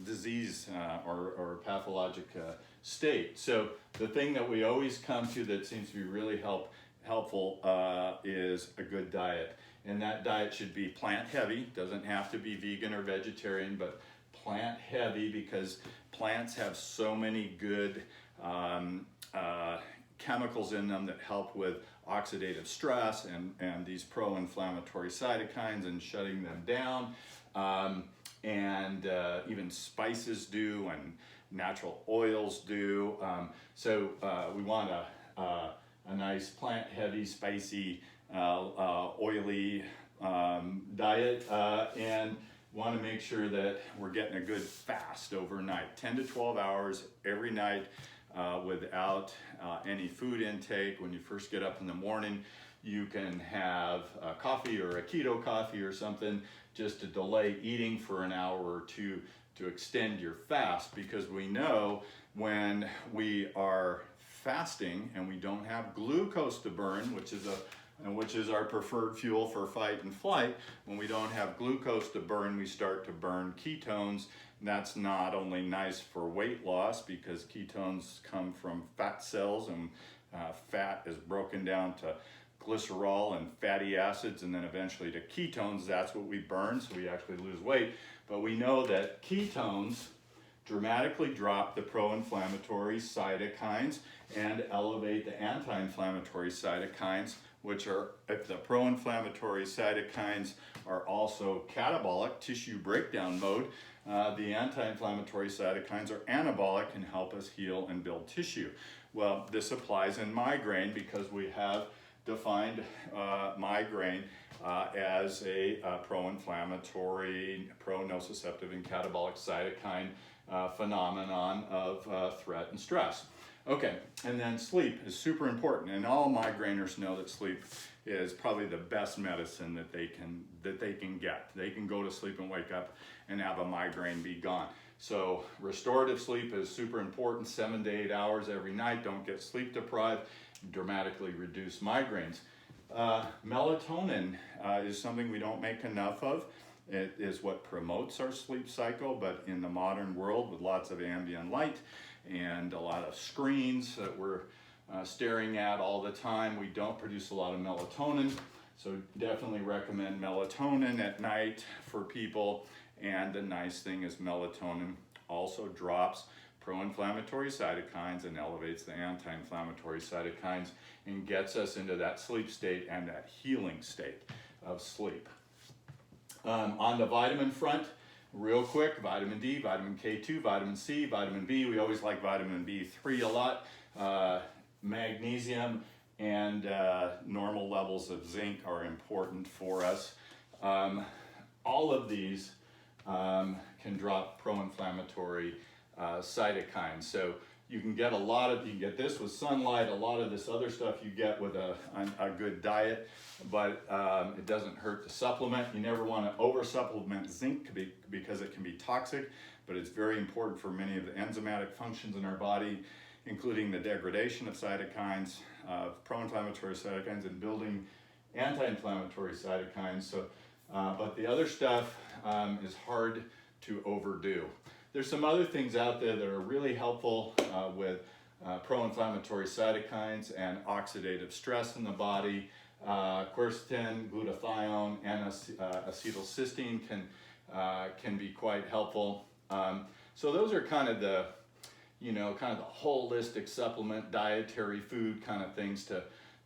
disease or pathologic state. So the thing that we always come to that seems to be really helpful is a good diet. And that diet should be plant heavy. Doesn't have to be vegan or vegetarian, but plant heavy, because plants have so many good chemicals in them that help with oxidative stress and these pro-inflammatory cytokines and shutting them down. Even spices do, and natural oils do. So we want a nice plant heavy, spicy, oily diet, and want to make sure that we're getting a good fast overnight, 10 to 12 hours every night without any food intake. When you first get up in the morning, you can have a coffee or a keto coffee or something just to delay eating for an hour or two to extend your fast, because we know when we are fasting and we don't have glucose to burn, which is our preferred fuel for fight and flight. When we don't have glucose to burn, we start to burn ketones. And that's not only nice for weight loss, because ketones come from fat cells, and fat is broken down to glycerol and fatty acids, and then eventually to ketones. That's what we burn, so we actually lose weight. But we know that ketones dramatically drop the pro-inflammatory cytokines and elevate the anti-inflammatory cytokines, which are, if the pro-inflammatory cytokines are also catabolic, tissue breakdown mode, the anti-inflammatory cytokines are anabolic and help us heal and build tissue. Well, this applies in migraine, because we have defined migraine as a pro-inflammatory, pro-nociceptive, and catabolic cytokine phenomenon of threat and stress. Okay, and then sleep is super important, and all migraineurs know that sleep is probably the best medicine that they can get. They can go to sleep and wake up and have a migraine be gone. So restorative sleep is super important, 7 to 8 hours every night. Don't get sleep deprived, dramatically reduce migraines. Melatonin is something we don't make enough of. It is what promotes our sleep cycle, but in the modern world with lots of ambient light and a lot of screens that we're staring at all the time, we don't produce a lot of melatonin. So definitely recommend melatonin at night for people. And the nice thing is melatonin also drops pro-inflammatory cytokines and elevates the anti-inflammatory cytokines and gets us into that sleep state and that healing state of sleep. On the vitamin front, real quick, vitamin D, vitamin K2, vitamin C, vitamin B. We always like vitamin B3 a lot. Magnesium and normal levels of zinc are important for us. All of these can drop pro-inflammatory cytokines. So you can get you can get this with sunlight, a lot of this other stuff you get with a good diet, but it doesn't hurt to supplement. You never want to over supplement zinc because it can be toxic, but it's very important for many of the enzymatic functions in our body, including the degradation of cytokines, pro-inflammatory cytokines, and building anti-inflammatory cytokines. So, but the other stuff is hard to overdo. There's some other things out there that are really helpful with pro-inflammatory cytokines and oxidative stress in the body. Quercetin, glutathione, and acetylcysteine can be quite helpful. So those are kind of the holistic supplement, dietary food kind of things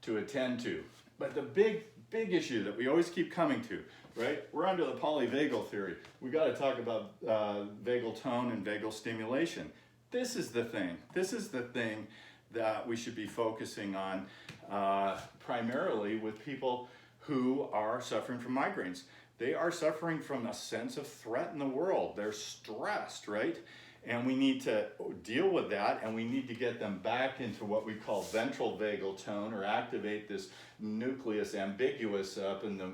to attend to. But the big issue that we always keep coming to, right? We're under the polyvagal theory. We got to talk about vagal tone and vagal stimulation. This is the thing. This is the thing that we should be focusing on primarily with people who are suffering from migraines. They are suffering from a sense of threat in the world. They're stressed, right? And we need to deal with that, and we need to get them back into what we call ventral vagal tone, or activate this nucleus ambiguous up in the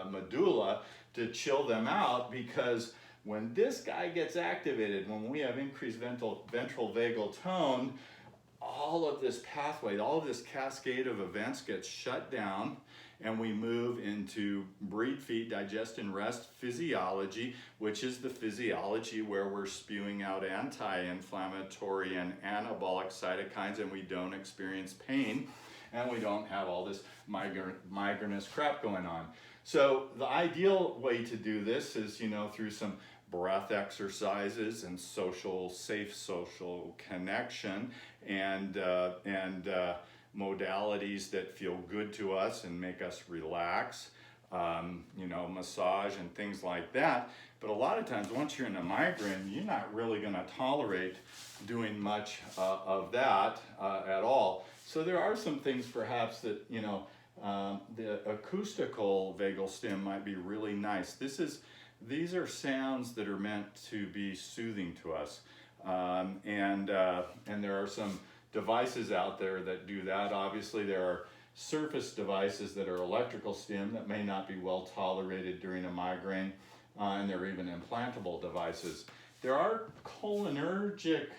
medulla to chill them out, because when this guy gets activated, when we have increased ventral vagal tone, all of this pathway, all of this cascade of events gets shut down, and we move into breathe, feed, digest, and rest physiology, which is the physiology where we're spewing out anti-inflammatory and anabolic cytokines, and we don't experience pain, and we don't have all this migrainous crap going on. So the ideal way to do this is, through some breath exercises and safe social connection, and modalities that feel good to us and make us relax, massage and things like that. But a lot of times, once you're in a migraine, you're not really going to tolerate doing much of that at all. So there are some things perhaps that, the acoustical vagal stim might be really nice. These are sounds that are meant to be soothing to us. And there are some devices out there that do that. Obviously, there are surface devices that are electrical stim that may not be well tolerated during a migraine, and there are even implantable devices. There are cholinergic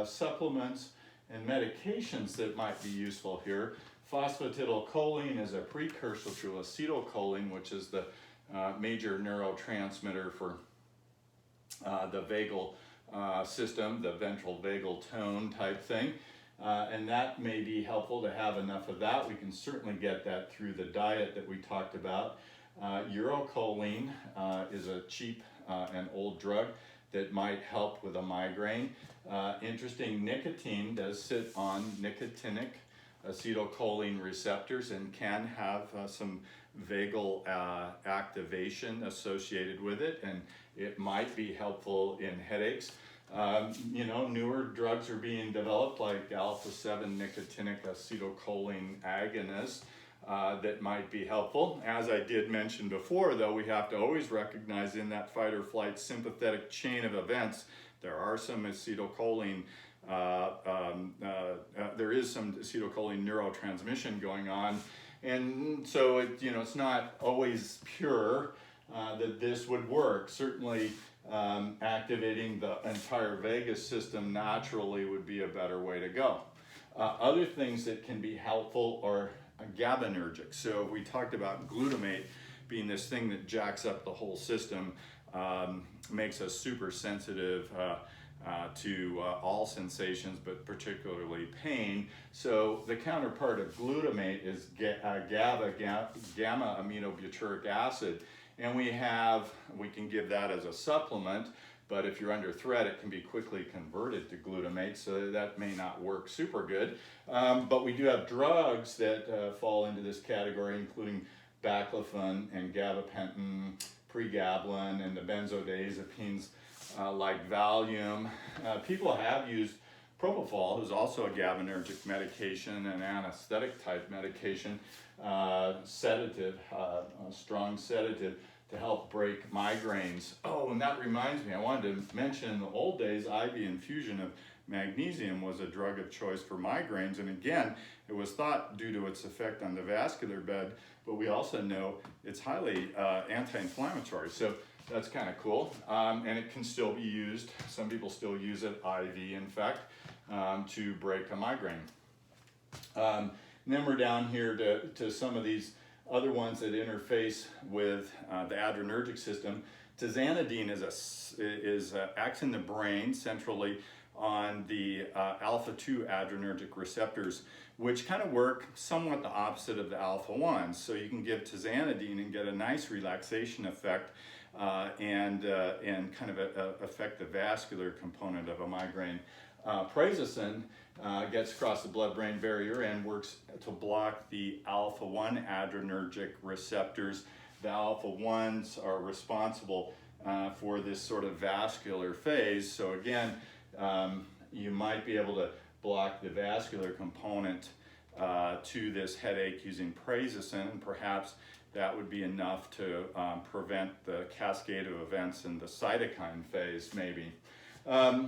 supplements and medications that might be useful here. Phosphatidylcholine is a precursor to acetylcholine, which is the major neurotransmitter for the vagal system, the ventral vagal tone type thing. And that may be helpful to have enough of that. We can certainly get that through the diet that we talked about. Urocholine is a cheap and old drug that might help with a migraine. Interesting, nicotine does sit on nicotinic acetylcholine receptors and can have some vagal activation associated with it, and it might be helpful in headaches. Newer drugs are being developed, like alpha-7 nicotinic acetylcholine agonists that might be helpful. As I did mention before, though, we have to always recognize in that fight or flight sympathetic chain of events, there are some acetylcholine, there is some acetylcholine neurotransmission going on. And so, it's not always pure that this would work. Certainly, activating the entire vagus system naturally would be a better way to go. Other things that can be helpful are GABAergic. So we talked about glutamate being this thing that jacks up the whole system. makes us super sensitive to all sensations, but particularly pain. So the counterpart of glutamate is gamma aminobutyric acid. And we can give that as a supplement, but if you're under threat, it can be quickly converted to glutamate, so that may not work super good. But we do have drugs that fall into this category, including baclofen and gabapentin, pregabalin, and the benzodiazepines like Valium. People have used propofol, who's also a GABAergic medication, an anesthetic type medication, sedative, a strong sedative to help break migraines. Oh, and that reminds me, I wanted to mention in the old days, IV infusion of magnesium was a drug of choice for migraines. And again, it was thought due to its effect on the vascular bed, but we also know it's highly anti-inflammatory. So that's kind of cool. And it can still be used. Some people still use it IV, in fact, to break a migraine. And then we're down here to some of these other ones that interface with the adrenergic system. Tizanidine acts in the brain centrally on the alpha-2 adrenergic receptors, which kind of work somewhat the opposite of the alpha-1s. So you can give tizanidine and get a nice relaxation effect and kind of affect the vascular component of a migraine. Prazosin gets across the blood-brain barrier and works to block the alpha-1 adrenergic receptors. The alpha-1s are responsible for this sort of vascular phase. So again, you might be able to block the vascular component to this headache using prazosin, and perhaps that would be enough to prevent the cascade of events in the cytokine phase, maybe.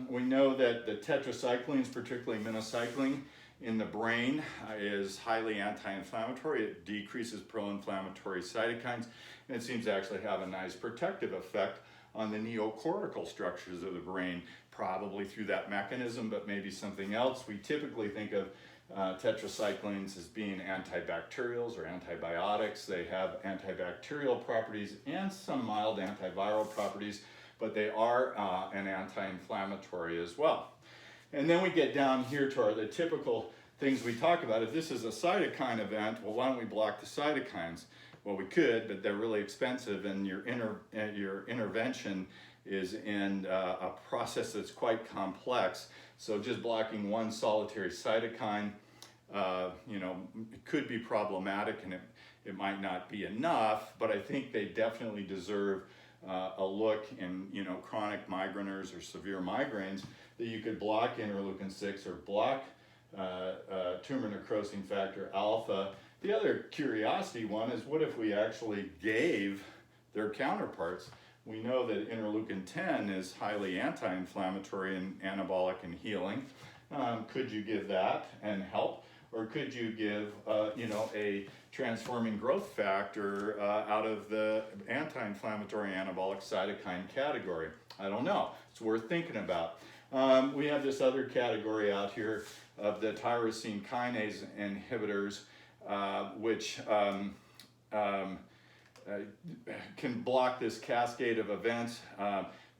We know that the tetracyclines, particularly minocycline, in the brain is highly anti-inflammatory. It decreases pro-inflammatory cytokines, and it seems to actually have a nice protective effect on the neocortical structures of the brain, probably through that mechanism, but maybe something else. We typically think of tetracyclines as being antibacterials or antibiotics. They have antibacterial properties and some mild antiviral properties, but they are an anti-inflammatory as well. And then we get down here to the typical things we talk about. If this is a cytokine event, well, why don't we block the cytokines? Well, we could, but they're really expensive, and your intervention is in a process that's quite complex. So just blocking one solitary cytokine, it could be problematic, and it might not be enough, but I think they definitely deserve a look in chronic migraineurs or severe migraines, that you could block interleukin-6 or block tumor necrosing factor alpha. The other curiosity one is, what if we actually gave their counterparts? We know that interleukin-10 is highly anti-inflammatory and anabolic and healing. Could you give that and help? Or could you give, a transforming growth factor out of the anti-inflammatory anabolic cytokine category? I don't know. It's worth thinking about. We have this other category out here of the tyrosine kinase inhibitors, which can block this cascade of events.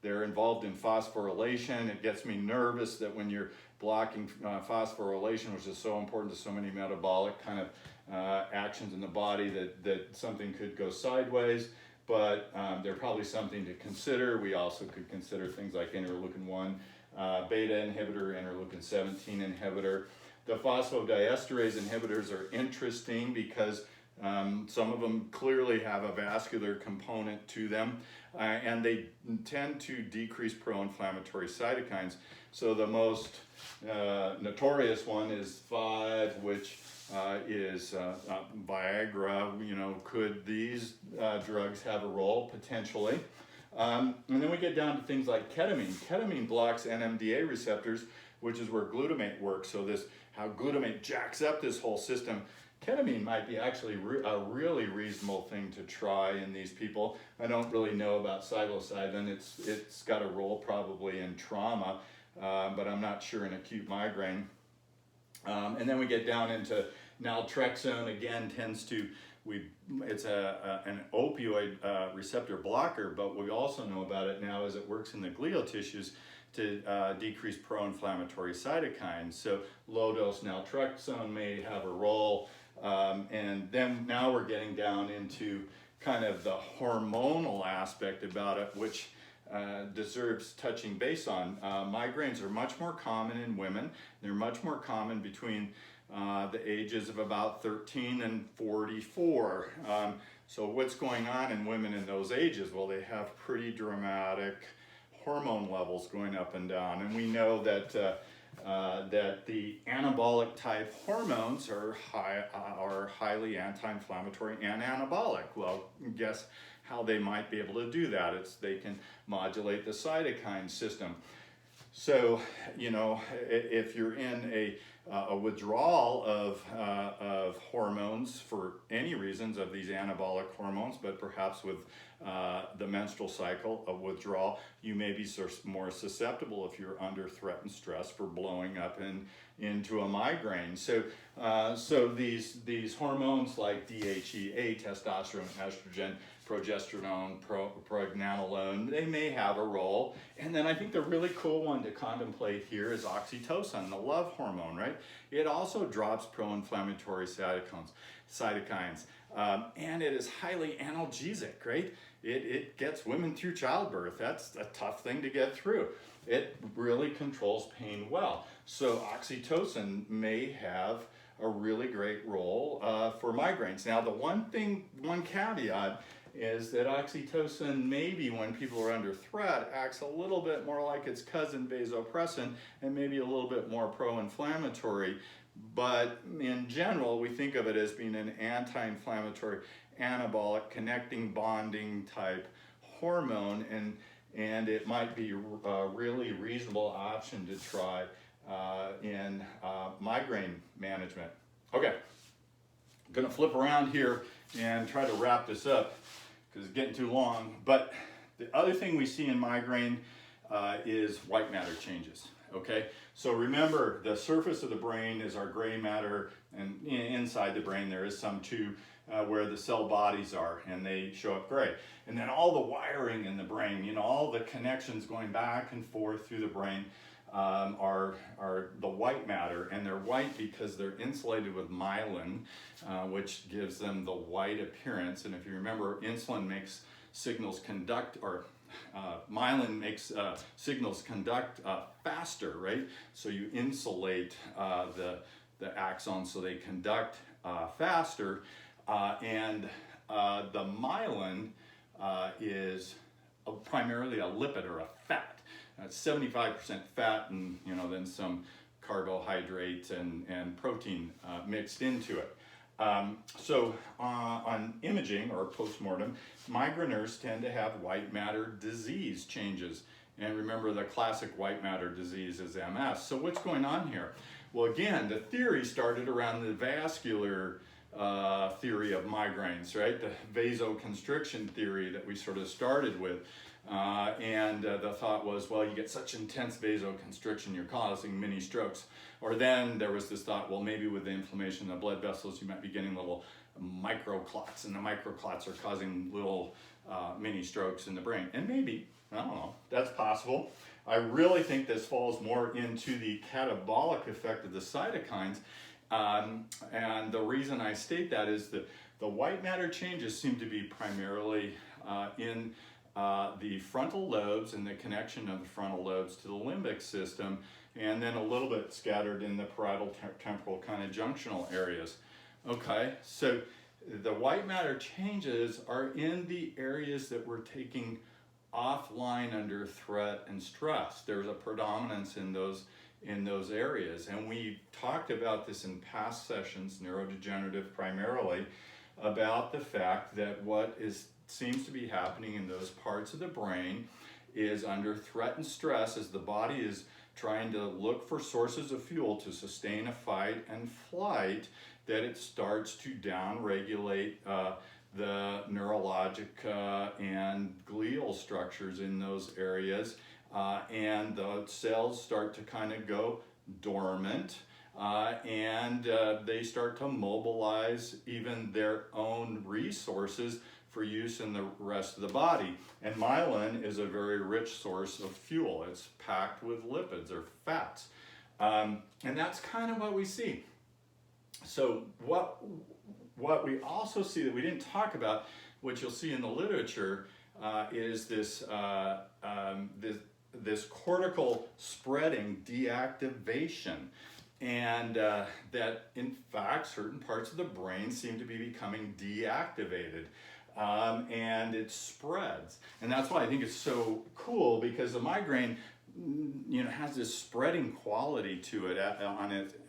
They're involved in phosphorylation. It gets me nervous that when you're blocking phosphorylation, which is so important to so many metabolic kind of actions in the body, that something could go sideways, but they're probably something to consider. We also could consider things like interleukin-1 beta inhibitor, interleukin-17 inhibitor. The phosphodiesterase inhibitors are interesting because some of them clearly have a vascular component to them, and they tend to decrease pro-inflammatory cytokines. So the most notorious one is 5, which is Viagra. Could these drugs have a role? Potentially. And then we get down to things like ketamine. Ketamine blocks NMDA receptors, which is where glutamate works. So how glutamate jacks up this whole system. Ketamine might be actually a really reasonable thing to try in these people. I don't really know about psilocybin. It's got a role probably in trauma, but I'm not sure in acute migraine. And then we get down into Naltrexone again tends to, it's an opioid receptor blocker, but we also know about it now as it works in the glial tissues to decrease pro-inflammatory cytokines. So low-dose naltrexone may have a role. And then now we're getting down into kind of the hormonal aspect about it, which deserves touching base on. Migraines are much more common in women. They're much more common between the ages of about 13 and 44. So what's going on in women in those ages? Well, they have pretty dramatic hormone levels going up and down, and we know that that the anabolic type hormones are highly anti-inflammatory and anabolic. Well, guess how they might be able to do that? They can modulate the cytokine system. So, you know, if you're in a withdrawal of hormones for any reasons of these anabolic hormones, but perhaps with the menstrual cycle of withdrawal, you may be more susceptible if you're under threat and stress for blowing up into a migraine. So, so these hormones like DHEA, testosterone, estrogen, progesterone, pregnenolone, they may have a role. And then I think the really cool one to contemplate here is oxytocin, the love hormone, right? It also drops pro-inflammatory cytokines, and it is highly analgesic, right? It gets women through childbirth. That's a tough thing to get through. It really controls pain well. So oxytocin may have a really great role for migraines. Now the one caveat is that oxytocin maybe when people are under threat acts a little bit more like its cousin vasopressin and maybe a little bit more pro-inflammatory, but in general we think of it as being an anti-inflammatory, anabolic, connecting, bonding type hormone, and it might be a really reasonable option to try in migraine management. Okay, I'm gonna flip around here and try to wrap this up because it's getting too long. But the other thing we see in migraine is white matter changes. Okay, so remember the surface of the brain is our gray matter, and inside the brain there is some too where the cell bodies are, and they show up gray. And then all the wiring in the brain, you know, all the connections going back and forth through the brain are the white matter, and they're white because they're insulated with myelin, which gives them the white appearance. And if you remember, insulin makes signals conduct, or myelin makes signals conduct faster, right? So you insulate the axons so they conduct faster, and the myelin is primarily a lipid or a fat. It's 75% fat, and you know, then some carbohydrate and protein mixed into it. So on imaging or postmortem, migraineurs tend to have white matter disease changes. And remember, the classic white matter disease is MS. So what's going on here? Well, again, the theory started around the vascular theory of migraines, right? The vasoconstriction theory that we sort of started with. And the thought was, well, you get such intense vasoconstriction, you're causing mini strokes. Or then there was this thought, well, maybe with the inflammation in the blood vessels, you might be getting little microclots, and the microclots are causing little mini strokes in the brain. And maybe, I don't know, that's possible. I really think this falls more into the catabolic effect of the cytokines. And the reason I state that is that the white matter changes seem to be primarily in the frontal lobes and the connection of the frontal lobes to the limbic system, and then a little bit scattered in the parietal temporal kind of junctional areas. Okay, so the white matter changes are in the areas that we're taking offline under threat and stress. There's a predominance in those areas, and we talked about this in past sessions, neurodegenerative primarily, about the fact that what seems to be happening in those parts of the brain is under threat and stress as the body is trying to look for sources of fuel to sustain a fight and flight, that it starts to downregulate the neurologic and glial structures in those areas, and the cells start to kind of go dormant, and they start to mobilize even their own resources for use in the rest of the body. And myelin is a very rich source of fuel. It's packed with lipids or fats. And that's kind of what we see. So what we also see that we didn't talk about, what you'll see in the literature, is this cortical spreading deactivation. And that in fact certain parts of the brain seem to be becoming deactivated. And it spreads. And that's why I think it's so cool, because the migraine, has this spreading quality to it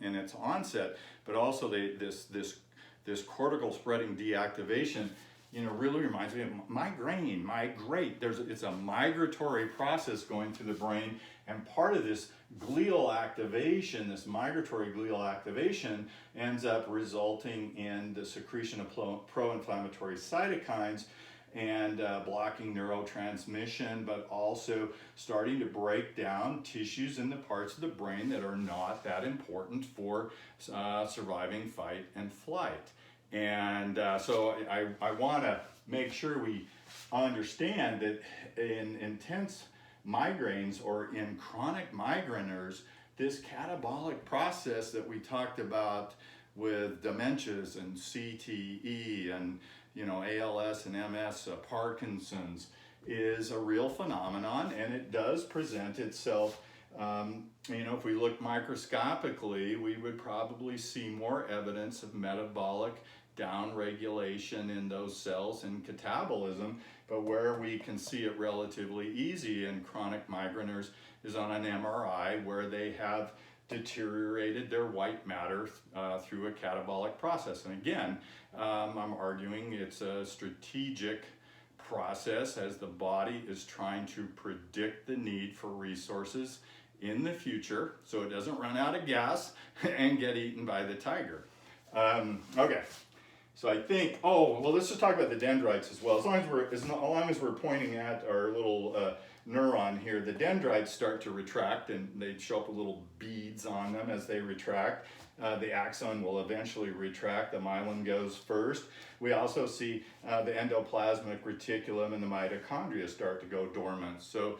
in its onset, but also this cortical spreading deactivation, really reminds me of migrate. It's a migratory process going through the brain, and part of this glial activation, this migratory glial activation, ends up resulting in the secretion of pro-inflammatory cytokines and blocking neurotransmission, but also starting to break down tissues in the parts of the brain that are not that important for surviving fight and flight. And so I want to make sure we understand that in intense migraines or in chronic migraineurs, this catabolic process that we talked about with dementias and CTE and ALS and MS, Parkinson's, is a real phenomenon, and it does present itself. If we look microscopically, we would probably see more evidence of metabolic downregulation in those cells and catabolism, but where we can see it relatively easy in chronic migraineurs is on an MRI, where they have deteriorated their white matter through a catabolic process. And again, I'm arguing it's a strategic process as the body is trying to predict the need for resources in the future so it doesn't run out of gas and get eaten by the tiger. Okay, so I think, let's just talk about the dendrites as well. As long as we're pointing at our little neuron here, the dendrites start to retract, and they show up with little beads on them as they retract. The axon will eventually retract. The myelin goes first. We also see the endoplasmic reticulum and the mitochondria start to go dormant. So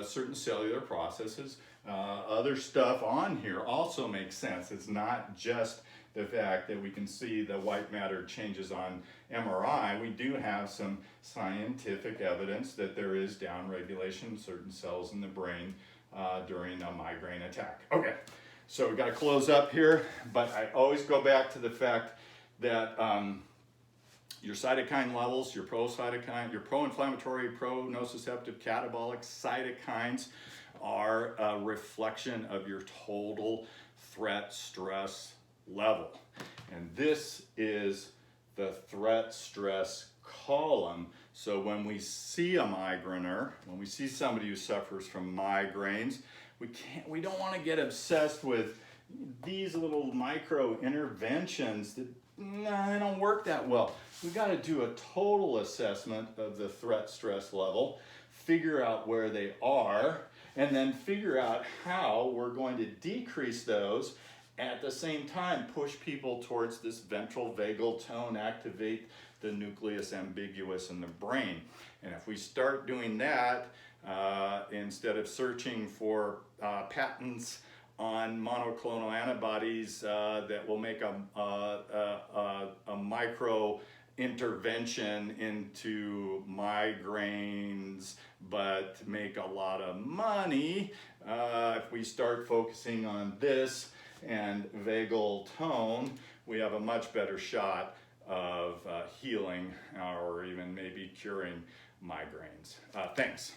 certain cellular processes, other stuff on here also makes sense. It's not just the fact that we can see the white matter changes on MRI. We do have some scientific evidence that there is downregulation in certain cells in the brain during a migraine attack. Okay, so we got to close up here, but I always go back to the fact that your cytokine levels, your pro-inflammatory, pro-nociceptive, catabolic cytokines are a reflection of your total threat stress level. And this is the threat stress column. So when we see a migraineur, when we see somebody who suffers from migraines, we don't want to get obsessed with these little micro interventions that they don't work that well. We've got to do a total assessment of the threat stress level, figure out where they are, and then figure out how we're going to decrease those. At the same time, push people towards this ventral vagal tone, activate the nucleus ambiguous in the brain. And if we start doing that, instead of searching for patents on monoclonal antibodies that will make a micro intervention into migraines but make a lot of money, if we start focusing on this and vagal tone, we have a much better shot of healing or even maybe curing migraines. Thanks.